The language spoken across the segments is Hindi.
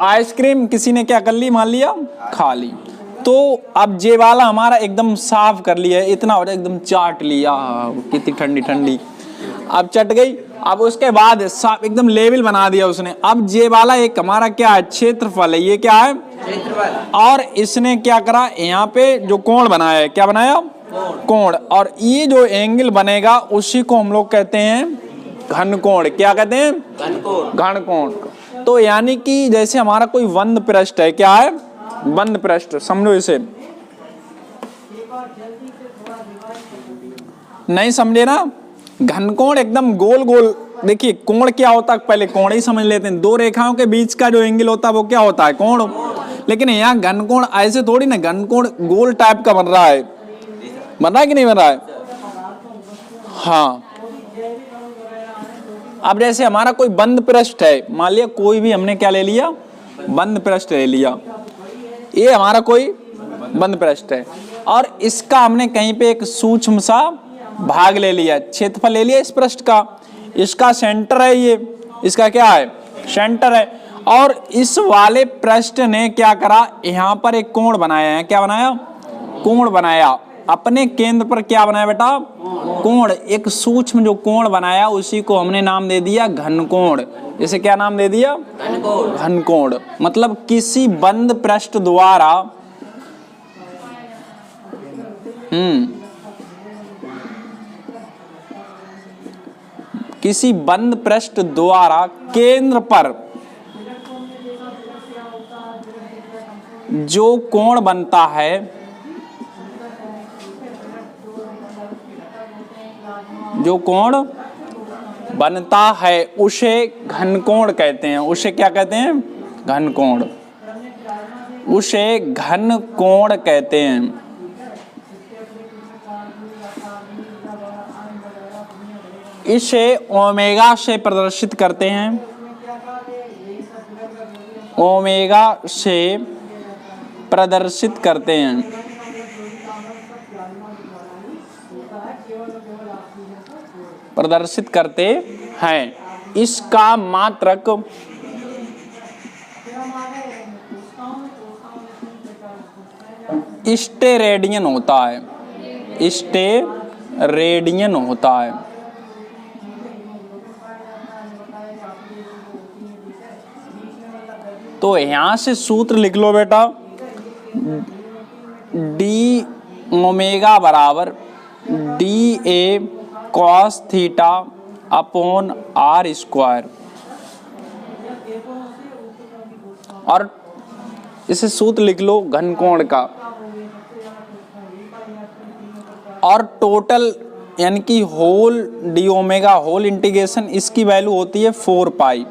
आइसक्रीम किसी ने क्या कर ली, मान लिया खा ली, तो अब ये वाला हमारा एकदम साफ कर लिया, इतना हो जाए एकदम चाट लिया, कितनी ठंडी ठंडी, अब चट गई। अब उसके बाद साफ एकदम लेवल बना दिया उसने। अब ये वाला एक हमारा क्या है, क्षेत्रफल है, ये क्या है क्षेत्रफल। और इसने क्या करा, यहाँ पे जो कोण बनाया है, क्या बनाया कोण, और ये जो एंगल बनेगा उसी को हम लोग कहते हैं घनकोण। क्या कहते हैं घनकोण। तो यानी कि जैसे हमारा कोई बंद पृष्ठ है, क्या है बंद पृष्ठ, समझो इसे, नहीं समझे ना, घनकोण एकदम गोल गोल। देखिए कोण क्या होता है, पहले कोण ही समझ लेते हैं, दो रेखाओं के बीच का जो एंगल होता है वो क्या होता है कोण। लेकिन यहाँ घनकोण ऐसे थोड़ी ना, घनकोण गोल टाइप का बन रहा है, बन रहा है कि नहीं बन रहा है। हाँ, अब जैसे हमारा कोई बंद पृष्ठ है, मान लिया कोई भी हमने क्या ले लिया, बंद पृष्ठ ले लिया, ये हमारा कोई बंद पृष्ठ है, और इसका हमने कहीं पे एक सूक्ष्म सा भाग ले लिया, क्षेत्रफल ले लिया इस पृष्ठ का, इसका सेंटर है ये, इसका क्या है सेंटर है, और इस वाले पृष्ठ ने क्या करा, यहाँ पर एक कोण बनाया है, क्या बनाया कोण बनाया, अपने केंद्र पर क्या बनाया बेटा कोण, एक सूक्ष्म जो कोण बनाया उसी को हमने नाम दे दिया घनकोण। इसे क्या नाम दे दिया घनकोण। मतलब किसी बंद पृष्ठ द्वारा किसी बंद पृष्ठ द्वारा केंद्र पर जो कोण बनता है, जो कोण बनता है उसे घनकोण कहते हैं। उसे क्या कहते हैं घनकोण, उसे घनकोण कहते हैं। इसे ओमेगा से प्रदर्शित करते हैं, ओमेगा से प्रदर्शित करते हैं। प्रदर्शित करते हैं। इसका मात्रक स्टेरेडियन होता है, स्टेरेडियन होता है। तो यहां से सूत्र लिख लो बेटा, डी ओमेगा बराबर D A cos theta upon R square, और इसे सूत्र लिख लो घनकोण का, और टोटल यानी कि whole D omega whole integration, इसकी वैल्यू होती है 4 पाई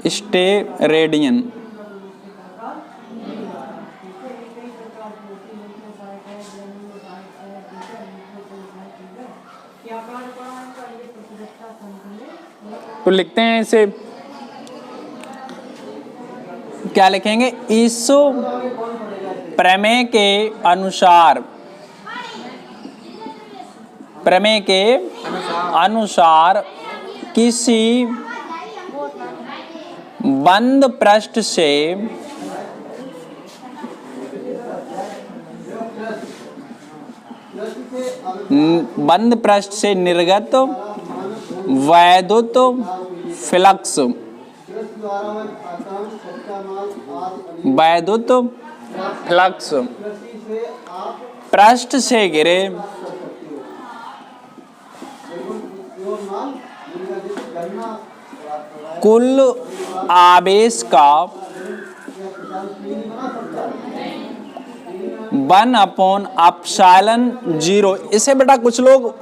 स्टेरेडियन। तो लिखते हैं इसे, क्या लिखेंगे, इस प्रमेय के अनुसार, प्रमेय के अनुसार किसी बंद पृष्ठ से निर्गत वैद्युत फ्लक्स, वैद्युत फ्लक्स पृष्ठ से घिरे कुल आवेश का 1/ε0। इसे बेटा कुछ लोग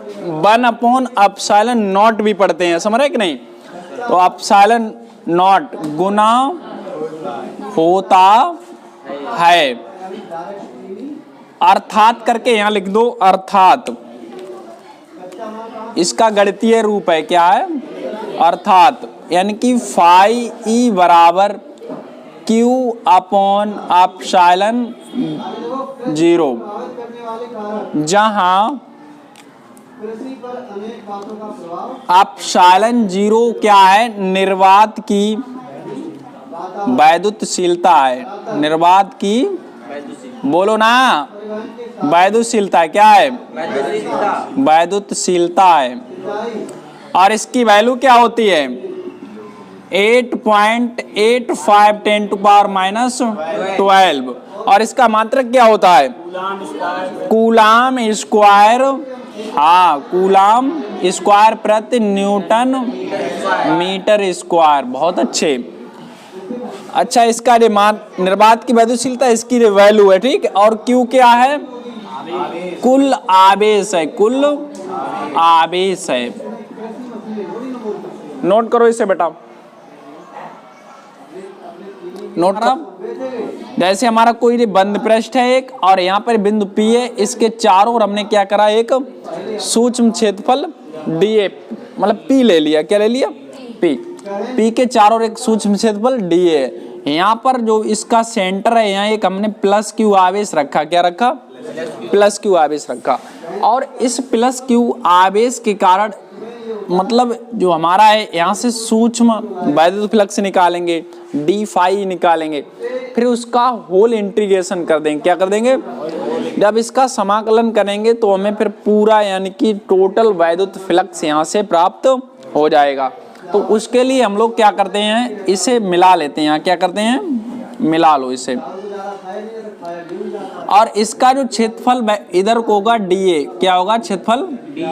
1/ε0 भी पढ़ते हैं, समझ रहे कि नहीं। तो ε0 गुना होता है, अर्थात करके यहां लिख दो, अर्थात इसका गणितीय रूप है, क्या है अर्थात, यानी कि फाई ई बराबर क्यू अपॉन ε0, जहां कृषि पर अनेक बातों का प्रभाव। एप्सिलॉन जीरो क्या है? निर्वात की वैद्युतशीलता है। निर्वात की, बोलो ना, वैद्युतशीलता क्या है? वैद्युतशीलता है। और इसकी वैल्यू क्या होती है? 8.85 10 टू पावर माइनस 12। और इसका मात्रक क्या होता है? Coulomb square. हाँ, कूलाम स्क्वायर प्रति न्यूटन मीटर स्क्वायर। बहुत अच्छे। अच्छा, इसका निर्वात की वैद्युतशीलता, इसकी वैल्यू है, ठीक है। और क्यू क्या है? कुल आवेश है, कुल आवेश है। नोट करो इसे बेटा, नोट करो। जैसे हमारा कोई बंद पृष्ठ है एक, और यहाँ पर बिंदु P है, इसके चारों ओर हमने क्या करा? एक सूक्ष्म क्षेत्रफल DA, मतलब P ले लिया। क्या ले लिया? P के चारों ओर एक सूक्ष्म क्षेत्रफल DA है। यहाँ पर जो इसका सेंटर है, यहाँ एक हमने प्लस क्यू आवेश रखा। क्या रखा? प्लस क्यू आवेश रखा। और इस प्लस क्यू आवेश के कारण, मतलब जो हमारा है, यहाँ से सूक्ष्म वैद्युत फ्लक्स निकालेंगे, डी फाई निकालेंगे, फिर उसका होल इंटीग्रेशन कर देंगे। क्या कर देंगे? जब इसका समाकलन करेंगे तो हमें फिर पूरा, यानी कि टोटल वैद्युत फ्लक्स यहाँ से प्राप्त हो जाएगा। तो उसके लिए हम लोग क्या करते हैं? इसे मिला लेते हैं। यहाँ क्या करते हैं? मिला लो इसे। और इसका जो क्षेत्रफल इधर को होगा DA, क्या होगा? क्षेत्रफल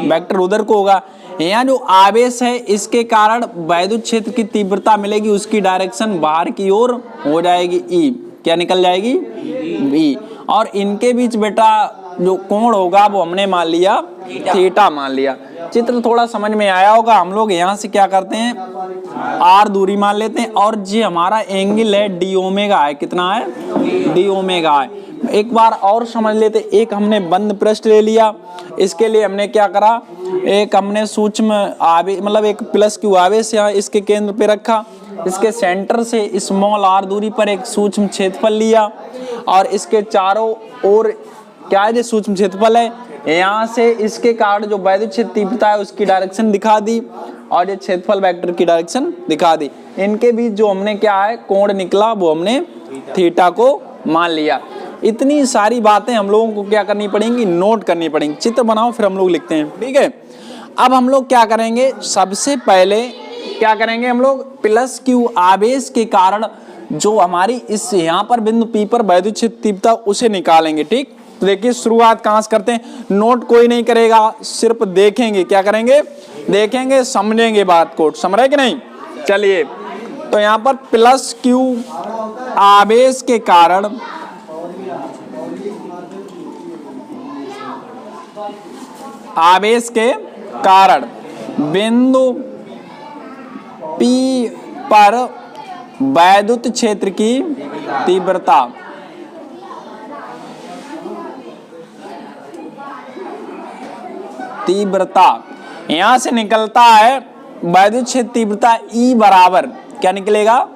वेक्टर उधर को होगा। यहाँ जो आवेश है, इसके कारण वैद्युत क्षेत्र की तीव्रता मिलेगी, उसकी डायरेक्शन बाहर की ओर हो जाएगी E। क्या निकल जाएगी? E। और इनके बीच बेटा जो कोण होगा वो हमने मान लिया थीटा मान लिया। चित्र थोड़ा समझ में आया होगा। हम लोग यहाँ से क्या करते हैं? R दूरी मान लेते हैं, और ये हमारा एंगल है D ओमेगा है। कितना है? D ओमेगा है। एक बार और समझ लेते। एक हमने बंद पृष्ठ ले लिया, इसके लिए हमने क्या करा? एक हमने सूक्ष्म आवेश, मतलब एक प्लस क्यू आवेश यहाँ इसके केंद्र पे रखा, इसके सेंटर से स्मॉल r दूरी पर एक सूक्ष्म क्षेत्रफल लिया, और इसके चारों ओर क्या है? सूक्ष्म क्षेत्रफल है। यहाँ से इसके कारण जो वैद्युत क्षेत्र तीव्रता है उसकी डायरेक्शन दिखा दी, और ये क्षेत्रफल वेक्टर की डायरेक्शन दिखा दी। इनके बीच जो हमने क्या है कोण निकला, वो हमने थीटा को मान लिया। इतनी सारी बातें हम लोगों को क्या करनी पड़ेंगी? नोट करनी पड़ेंगी। चित्र बनाओ, फिर हम लोग लिखते हैं, ठीक है। अब हम लोग क्या करेंगे? सबसे पहले क्या करेंगे? हम लोग प्लस क्यू आवेश के कारण जो हमारी इस यहाँ पर बिंदु P पर वैद्युत क्षेत्र तीव्रता, उसे निकालेंगे, ठीक। तो देखिए शुरुआत कहाँ से करते हैं? नोट कोई नहीं करेगा, सिर्फ देखेंगे। क्या करेंगे? देखेंगे, समझेंगे बात को। समझ रहे कि नहीं? चलिए, तो यहाँ पर प्लस क्यू आवेश के कारण बिंदु P पर वैद्युत क्षेत्र की तीव्रता यहां से निकलता है वैद्युत क्षेत्र तीव्रता E बराबर, क्या निकलेगा?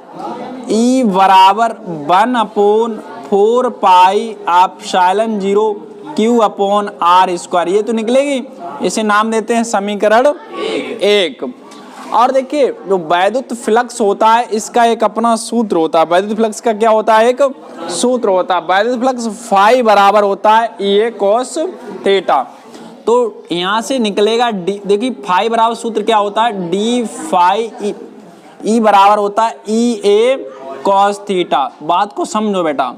E बराबर 1/4 पाई एप्सिलॉन 0 Q/r²। ये तो निकलेगी। इसे नाम देते हैं समीकरण 1। और देखिए जो वैद्युत फ्लक्स होता है, इसका एक अपना सूत्र होता है। वैद्युत फ्लक्स का क्या होता है? एक सूत्र होता है। वैद्युत फ्लक्स फाई बराबर होता है EA cos थीटा। तो यहाँ से निकलेगा डी, देखिए फाई बराबर सूत्र क्या होता है? डी फाई ई बराबर होता है EA cos थीटा। बात को समझो बेटा,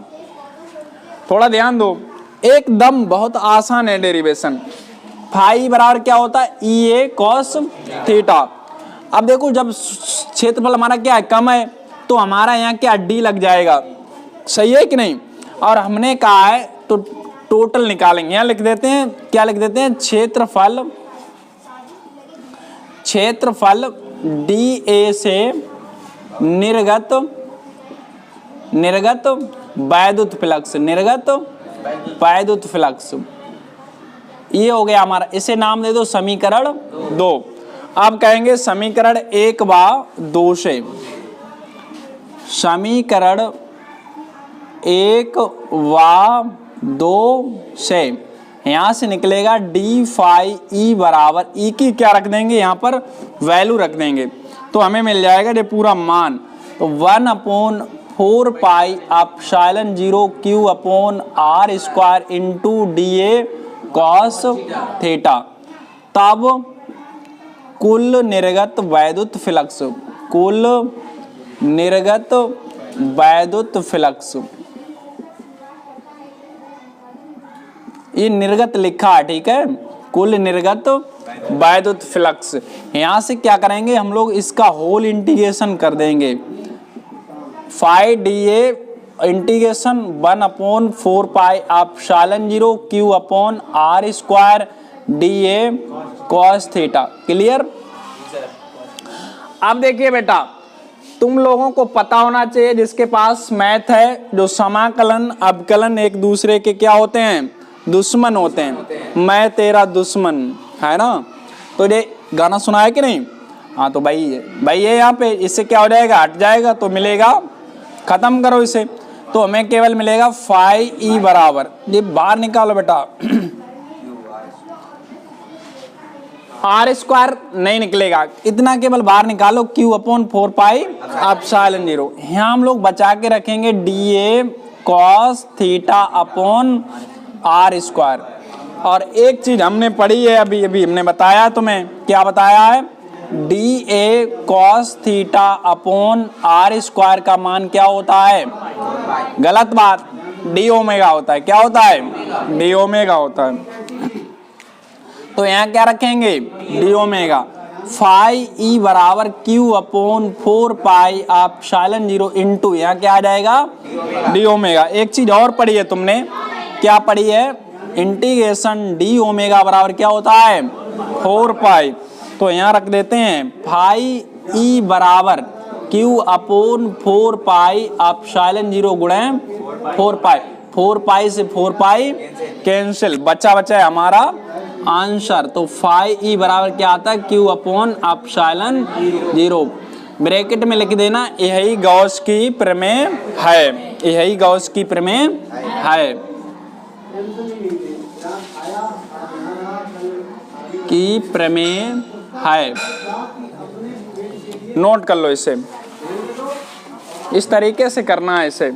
थोड़ा ध्यान दो, एकदम बहुत आसान है डेरिवेशन। फाई बराबर क्या होता है? EA cos theta. अब देखो जब क्षेत्रफल हमारा क्या है? कम है, तो हमारा यहाँ क्या D लग जाएगा, सही है कि नहीं? और हमने कहा है तो टोटल निकालेंगे। यहाँ लिख देते हैं, क्या लिख देते हैं? क्षेत्रफल DA से निर्गत वैद्युत फ्लक्स, ये हो गया हमारा। इसे नाम दे दो समीकरण 2। अब कहेंगे समीकरण 1 व 2 से, समीकरण 1 व 2 से यहाँ से निकलेगा डी फाई ई बराबर ई की क्या रख देंगे यहाँ पर वैल्यू रख देंगे, तो हमें मिल जाएगा ये पूरा मान। तो 1/4 pi epsilon 0 Q upon R square into D A cos theta. तब कुल निर्गत वैद्युत फ्लक्स, कुल निर्गत वैद्युत फ्लक्स, ये निर्गत लिखा है, ठीक है, कुल निर्गत वैद्युत फ्लक्स। यहां से क्या करेंगे हम लोग, इसका होल इंटीग्रेशन कर देंगे। Phi D A integration 1/4 pi epsilon 0 Q upon R square D A cos theta. Clear. अब देखिए बेटा, तुम लोगों को पता होना चाहिए, जिसके पास मैथ है, जो समाकलन अवकलन एक दूसरे के क्या होते हैं, दुश्मन होते हैं। मैं तेरा दुश्मन, है ना। तो ये गाना सुना है कि नहीं? हाँ, तो भाई ये यहाँ पे इससे क्या हो जाएगा, हट जाएगा, तो मिलेगा, खत्म करो इसे, तो हमें केवल मिलेगा फाई ई बराबर, ये बाहर निकालो बेटा, आर स्क्वायर नहीं निकलेगा, इतना केवल बाहर निकालो, क्यू अपॉन 4 पाई एप्सिलॉन 0। यहाँ हम लोग बचा के रखेंगे D A cos theta upon R square. और एक चीज हमने पढ़ी है, अभी हमने बताया तुम्हें, क्या बताया है, D A cos theta upon R square का मान क्या होता है, गलत बात, डी ओमेगा होता है। क्या होता है, डी ओमेगा होता है। तो यहाँ क्या रखेंगे, डी ओमेगा। फाई ई बराबर क्यू अपॉन 4 पाई एप्सिलॉन 0 इंटू, यहाँ क्या आ जाएगा, डी ओमेगा। एक चीज और पढ़ी है तुमने, क्या पढ़ी है, इंटीग्रेशन डी ओमेगा बराबर क्या होता है, 4 पाई। तो यहाँ रख देते हैं फाई ई बराबर क्यू अपॉन 4 पाई एप्सिलॉन 0 गुणे 4 पाई। 4 पाई से 4 पाई कैंसिल, बचा है हमारा आंसर। तो फाई ई बराबर क्या आता है, क्यू अपॉन एप्सिलॉन 0। ब्रैकेट में लिख देना, यही गॉस की प्रमेय है, यही गॉस की प्रमेय है, की प्रमेय है। नोट कर लो इसे, इस तरीके से करना है इसे।